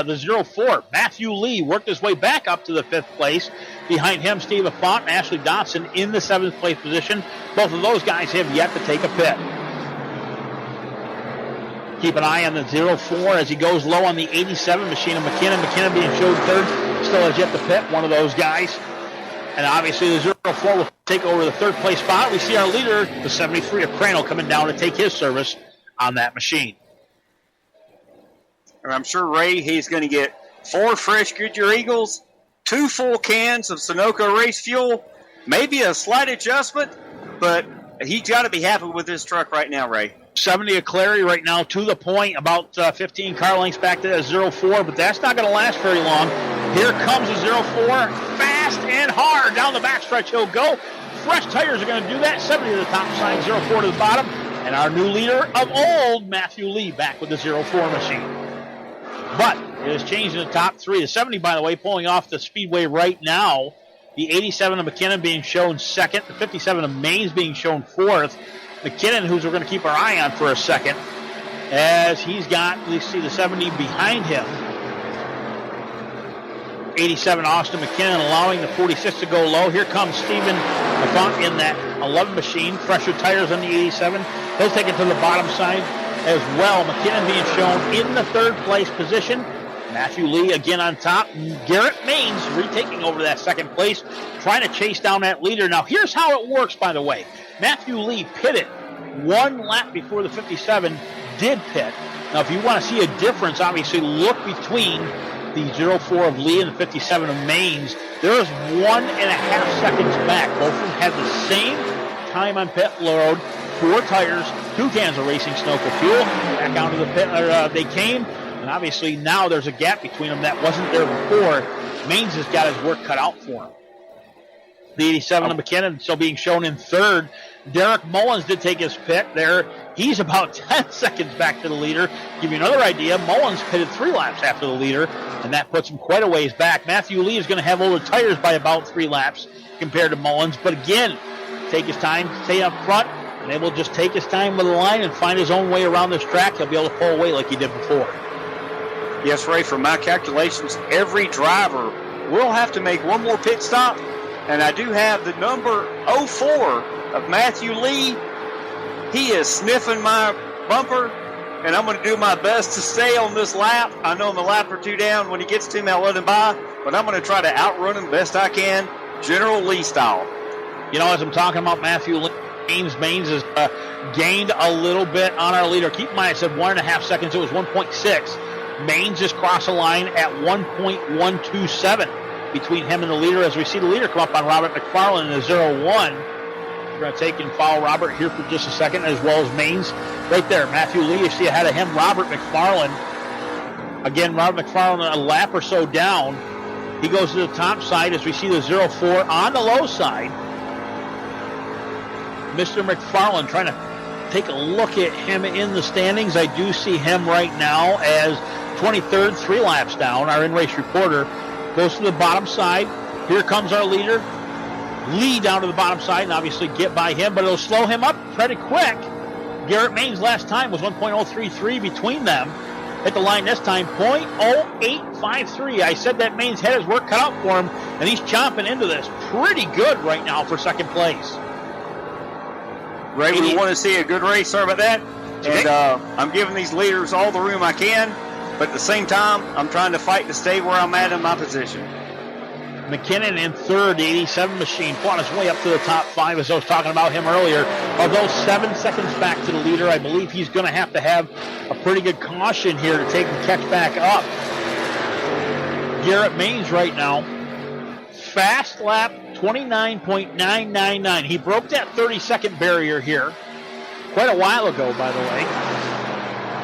the 04. Matthew Lee worked his way back up to the 5th place. Behind him, Steve Affont and Ashley Dotson in the 7th place position. Both of those guys have yet to take a pit. Keep an eye on the 04 as he goes low on the 87 machine of McKinnon. McKinnon being showed third, still has yet to pit, one of those guys. And obviously the 04 will take over the 3rd place spot. We see our leader, the 73 of Crandall, coming down to take his service on that machine. And I'm sure, Ray, he's going to get 4 fresh Goodyear Eagles, 2 full cans of Sunoco race fuel, maybe a slight adjustment, but he's got to be happy with this truck right now, Ray. 70 of Clary right now to the point, about 15 car lengths back to that 04, but that's not going to last very long. Here comes the 04, fast and hard down the backstretch he'll go. Fresh tires are going to do that. 70 to the top side, 04 to the bottom, and our new leader of old, Matthew Lee, back with the 04 machine. But it has changed in the top 3. The 70, by the way, pulling off the speedway right now. The 87 of McKinnon being shown 2nd. The 57 of Maines being shown 4th. McKinnon, who's we're going to keep our eye on for a second, as he's got, let's see, the 70 behind him. 87 Austin McKinnon allowing the 46 to go low. Here comes Stephen Affont in that 11 machine. Fresher tires on the 87. He'll take it to the bottom side as well. McKinnon being shown in the 3rd place position. Matthew Lee again on top. Garrett Maines retaking over that 2nd place, trying to chase down that leader. Now, here's how it works, by the way. Matthew Lee pitted 1 lap before the 57 did pit. Now, if you want to see a difference, obviously look between the 04 of Lee and the 57 of Maines. There is 1.5 seconds back. Both of them had the same time on pit road. 4 tires, 2 cans of racing Sunoco fuel. Back out of the pit, they came. And obviously now there's a gap between them that wasn't there before. Maines has got his work cut out for him. The 87 of McKinnon still being shown in 3rd. Derek Mullins did take his pit there. He's about 10 seconds back to the leader. Give you another idea, Mullins pitted 3 laps after the leader, and that puts him quite a ways back. Matthew Lee is going to have older tires by about 3 laps compared to Mullins, but again, take his time, stay up front, and able to just take his time with the line and find his own way around this track. He'll be able to pull away like he did before. Yes, Ray, from my calculations, every driver will have to make one more pit stop. And I do have the number 04 of Matthew Lee. He is sniffing my bumper, and I'm going to do my best to stay on this lap. I know I'm a lap or 2 down. When he gets to me, I'll let him by. But I'm going to try to outrun him best I can, General Lee style. You know, as I'm talking about Matthew Lee, Maines has gained a little bit on our leader. Keep in mind, I said 1.5 seconds. It was 1.6. Maines just crossed the line at 1.127 between him and the leader, as we see the leader come up on Robert McFarland in the 01. We're going to take and follow Robert here for just a second, as well as Maines. Right there, Matthew Lee, you see ahead of him, Robert McFarland. Again, Robert McFarland a lap or so down. He goes to the top side as we see the 04 on the low side. Mr. McFarland trying to take a look at him in the standings. I do see him right now as 23rd, 3 laps down. Our in-race reporter goes to the bottom side. Here comes our leader. Lee down to the bottom side and obviously get by him, but it'll slow him up pretty quick. Garrett Maines last time was 1.033 between them. Hit the line this time, 0.0853. I said that Maines had his work cut out for him, and he's chomping into this. Pretty good right now for 2nd place. Ray, we want to see a good race. Sorry about that. And I'm giving these leaders all the room I can, but at the same time, I'm trying to fight to stay where I'm at in my position. McKinnon in 3rd, the 87 machine, fought his way up to the top 5, as I was talking about him earlier. Although 7 seconds back to the leader, I believe he's going to have a pretty good caution here to take and catch back up. Garrett Maines right now, fast lap 29.999. He broke that 30-second barrier here quite a while ago, by the way.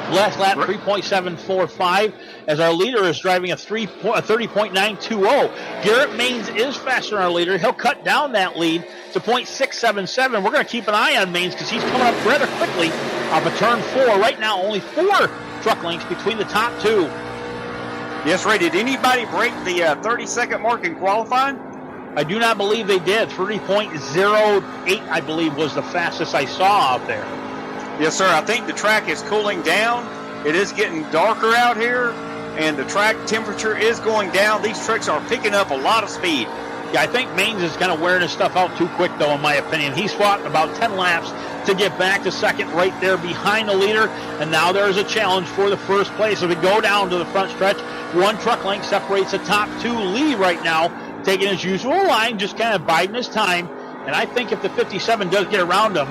Last lap, 3.745, as our leader is driving a 30.920. Garrett Maines is faster than our leader. He'll cut down that lead to 0.677. We're going to keep an eye on Maines because he's coming up rather quickly off of turn 4. Right now, only 4 truck lengths between the top 2. Yes, Ray, did anybody break the 30-second mark in qualifying? I do not believe they did. 30.08, I believe, was the fastest I saw out there. Yes, sir. I think the track is cooling down. It is getting darker out here, and the track temperature is going down. These trucks are picking up a lot of speed. Yeah, I think Maines is kind of wearing his stuff out too quick, though, in my opinion. He's fought about 10 laps to get back to second right there behind the leader, and now there is a challenge for the first place. As we go down to the front stretch, one truck length separates the top two. Lee right now taking his usual line, just kind of biding his time, and I think if the 57 does get around him,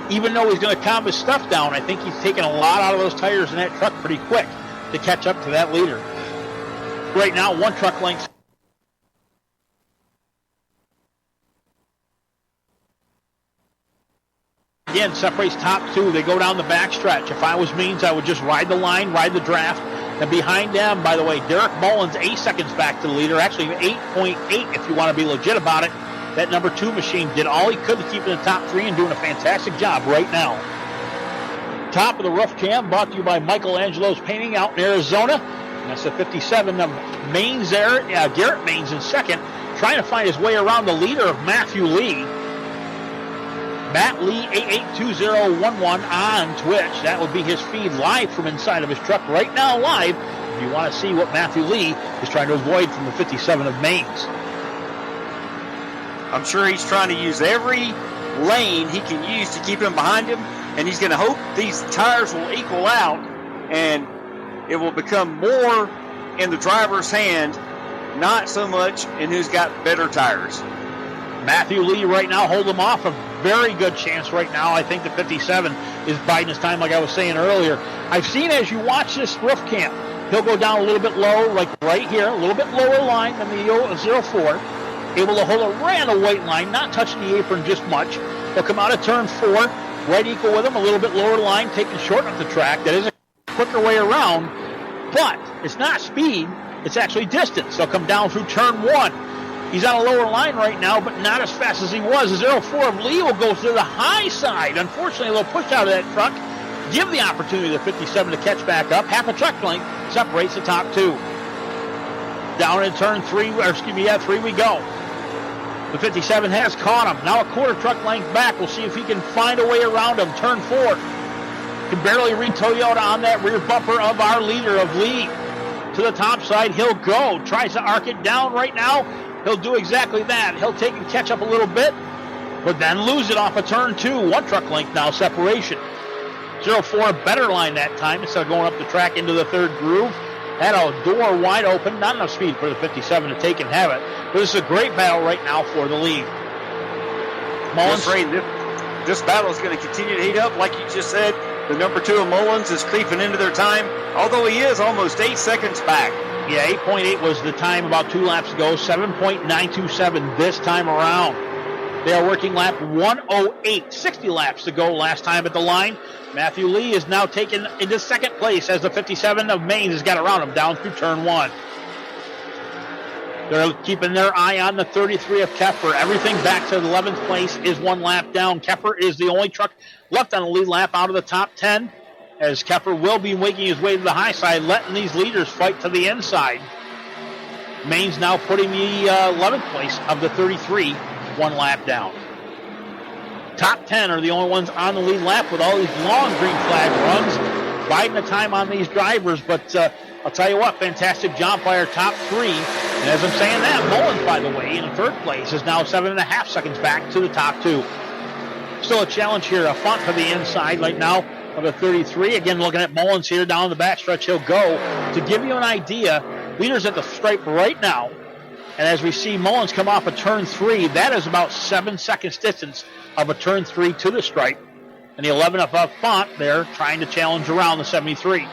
even though he's going to calm his stuff down, I think he's taking a lot out of those tires in that truck pretty quick to catch up to that leader. Right now, one truck length again separates top two. They go down the back stretch. If I was Means, I would just ride the line, ride the draft. And behind them, by the way, Derek Mullins 8 seconds back to the leader. Actually 8.8 if you want to be legit about it. That number 2 machine did all he could to keep in the top 3 and doing a fantastic job right now. Top of the roof cam brought to you by Michelangelo's Painting out in Arizona. And that's the 57 of Maines there. Garrett Maines in second, trying to find his way around the leader of Matthew Lee. Matt Lee 882011 on Twitch. That would be his feed live from inside of his truck right now live. If you want to see what Matthew Lee is trying to avoid from the 57 of Maines. I'm sure he's trying to use every lane he can use to keep him behind him, and he's going to hope these tires will equal out and it will become more in the driver's hand, not so much in who's got better tires. Matthew Lee right now holding him off. A very good chance right now. I think the 57 is biding his time, like I was saying earlier. I've seen as you watch this roof cam, he'll go down a little bit low, like right here, a little bit lower line than the 04. Able to hold a random weight line, not touching the apron just much. He'll come out of turn 4, right equal with him, a little bit lower line, taking short up the track. That is a quicker way around, but it's not speed, it's actually distance. They'll come down through turn 1. He's on a lower line right now, but not as fast as he was. The 04 of Lee will go to the high side. Unfortunately, a little push out of that truck. Give the opportunity to the 57 to catch back up. Half a truck length separates the top 2. Down in turn 3 we go. The 57 has caught him. Now a quarter truck length back. We'll see if he can find a way around him. Turn 4. Can barely read Toyota on that rear bumper of our leader of Lee. To the top side, he'll go. Tries to arc it down right now. He'll do exactly that. He'll take and catch up a little bit, but then lose it off of turn 2. One truck length now separation. 04 better line that time instead of going up the track into the third groove. Had a door wide open. Not enough speed for the 57 to take and have it. But this is a great battle right now for the lead. Mullins. This battle is going to continue to heat up. Like you just said, the number 2 of Mullins is creeping into their time, although he is almost 8 seconds back. Yeah, 8.8 was the time about 2 laps ago. 7.927 this time around. They are working lap 108. 60 laps to go last time at the line. Matthew Lee is now taken into second place as the 57 of Maines has got around him down through turn 1. They're keeping their eye on the 33 of Kepper. Everything back to the 11th place is 1 lap down. Kepper is the only truck left on the lead lap out of the top 10. As Kepper will be making his way to the high side, letting these leaders fight to the inside. Maines now putting the 11th place of the 33, 1 lap down. Top 10 are the only ones on the lead lap with all these long green flag runs. Biding the time on these drivers, but I'll tell you what, fantastic job by our top 3. And as I'm saying that, Mullins, by the way, in third place is now 7.5 seconds back to the top 2. Still a challenge here, a Font to the inside right now of the 33. Again, looking at Mullins here down the backstretch, he'll go. To give you an idea, leaders at the stripe right now, and as we see Mullins come off of turn 3, that is about 7 seconds distance of a turn 3 to the stripe. And the 11 of Font there trying to challenge around the 73.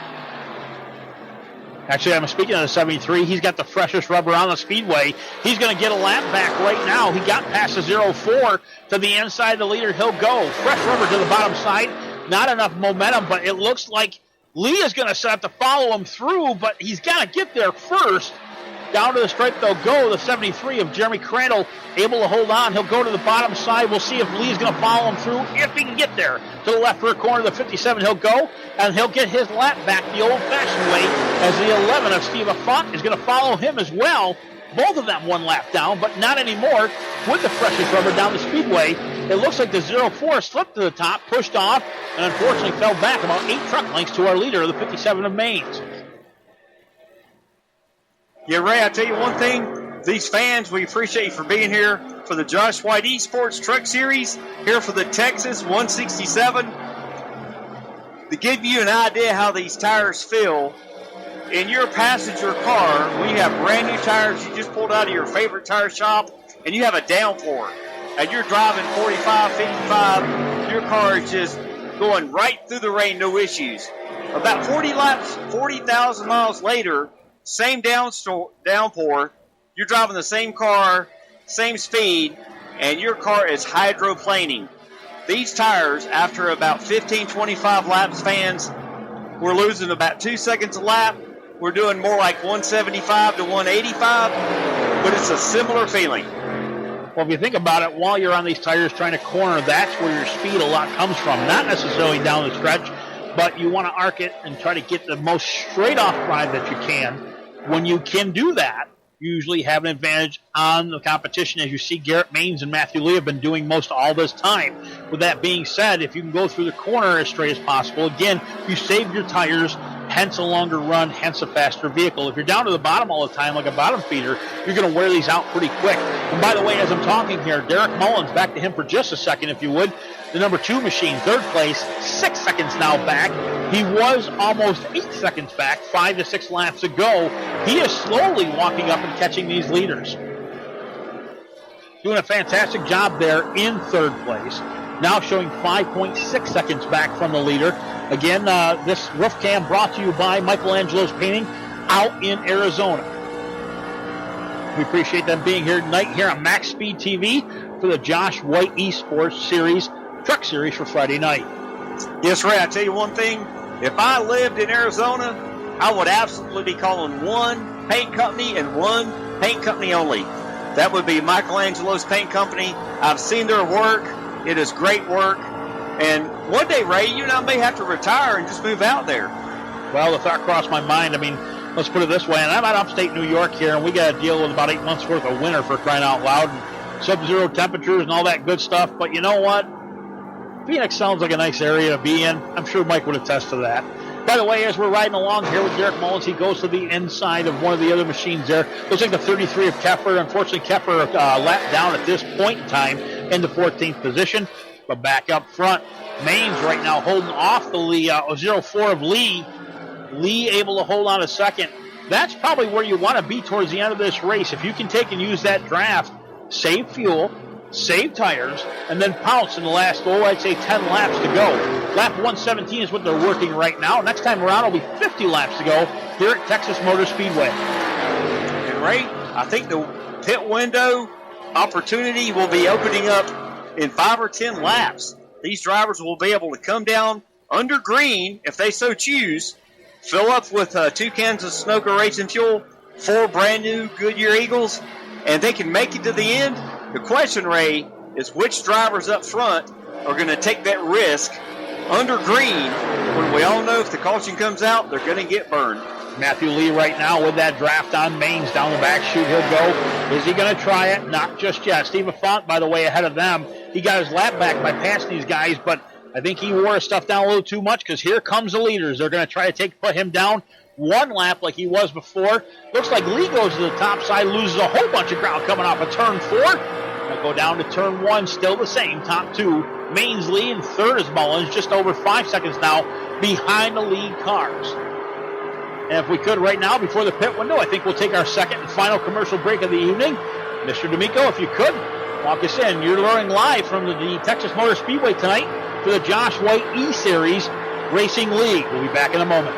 Actually, I'm speaking of the 73. He's got the freshest rubber on the speedway. He's going to get a lap back right now. He got past the 04 to the inside of the leader. He'll go. Fresh rubber to the bottom side. Not enough momentum, but it looks like Lee is going to set up to follow him through, but he's got to get there first. Down to the stripe they'll go. The 73 of Jeremy Crandall able to hold on. He'll go to the bottom side. We'll see if Lee's going to follow him through, if he can get there. To the left rear corner of the 57, he'll go, and he'll get his lap back the old-fashioned way as the 11 of Steve Font is going to follow him as well. Both of them 1 lap down, but not anymore with the freshest rubber down the speedway. It looks like the 04 slipped to the top, pushed off, and unfortunately fell back about 8 truck lengths to our leader of the 57 of Maines. Yeah, Ray, I tell you one thing. These fans, we appreciate you for being here for the Josh White eSports Truck Series, here for the Texas 167. To give you an idea how these tires feel, in your passenger car, when you have brand new tires you just pulled out of your favorite tire shop, and you have a downpour, and you're driving 45, 55, your car is just going right through the rain, no issues. About 40 laps, 40,000 miles later, same downpour, you're driving the same car, same speed, and your car is hydroplaning. These tires, after about 15, 25 laps, fans, we're losing about 2 seconds a lap. We're doing more like 175 to 185, but it's a similar feeling. Well, if you think about it, while you're on these tires trying to corner, that's where your speed a lot comes from. Not necessarily down the stretch, but you want to arc it and try to get the most straight-off drive that you can. When you can do that, you usually have an advantage on the competition, as you see Garrett Maines and Matthew Lee have been doing most all this time. With that being said, if you can go through the corner as straight as possible, again, you save your tires, hence a longer run, hence a faster vehicle. If you're down to the bottom all the time like a bottom feeder, you're going to wear these out pretty quick. And by the way, as I'm talking here, Derek Mullins, back to him for just a second, if you would. The number 2 machine, third place, 6 seconds now back. He was almost 8 seconds back, 5 to 6 laps ago. He is slowly walking up and catching these leaders. Doing a fantastic job there in third place. Now showing 5.6 seconds back from the leader. Again, this roof cam brought to you by Michelangelo's Painting out in Arizona. We appreciate them being here tonight here on Max Speed TV for the Josh White eSports Series, Truck Series for Friday night. Yes, Ray, I tell you one thing. If I lived in Arizona, I would absolutely be calling one paint company and one paint company only. That would be Michelangelo's Paint Company. I've seen their work. It is great work. And one day, Ray, you and I may have to retire and just move out there. Well, the thought crossed my mind. I mean, let's put it this way. And I'm out upstate New York here, and we got to deal with about 8 months' worth of winter for crying out loud, and sub-zero temperatures and all that good stuff. But you know what? Phoenix sounds like a nice area to be in. I'm sure Mike would attest to that. By the way, as we're riding along here with Derek Mullins, he goes to the inside of one of the other machines there. Looks like the 33 of Kepler. Unfortunately, Kepler lapped down at this point in time in the 14th position. But back up front, Maines right now holding off the 04 of Lee. Lee able to hold on a second. That's probably where you want to be towards the end of this race. If you can take and use that draft, save fuel, save tires, and then pounce in the last, I'd say 10 laps to go. Lap 117 is what they're working right now. Next time around, it'll be 50 laps to go here at Texas Motor Speedway. And Ray, I think the pit window opportunity will be opening up in 5 or 10 laps. These drivers will be able to come down under green, if they so choose, fill up with 2 cans of Sunoco Racing Fuel, 4 brand new Goodyear Eagles, and they can make it to the end. The question, Ray, is which drivers up front are going to take that risk under green when we all know if the caution comes out, they're going to get burned. Matthew Lee right now with that draft on Maines down the back chute. He'll go. Is he going to try it? Not just yet. Steve Font, by the way, ahead of them. He got his lap back by passing these guys, but I think he wore his stuff down a little too much because here comes the leaders. They're going to try to put him down one lap like he was before. Looks like Lee goes to the top side, loses a whole bunch of ground coming off of turn 4. They'll go down to turn 1, still the same, top 2. Maines Lee, and third is Mullins, just over 5 seconds now behind the lead cars. And if we could right now, before the pit window, I think we'll take our second and final commercial break of the evening. Mr. D'Amico, if you could, walk us in. You're luring live from the Texas Motor Speedway tonight for the Josh White E-Series Racing League. We'll be back in a moment.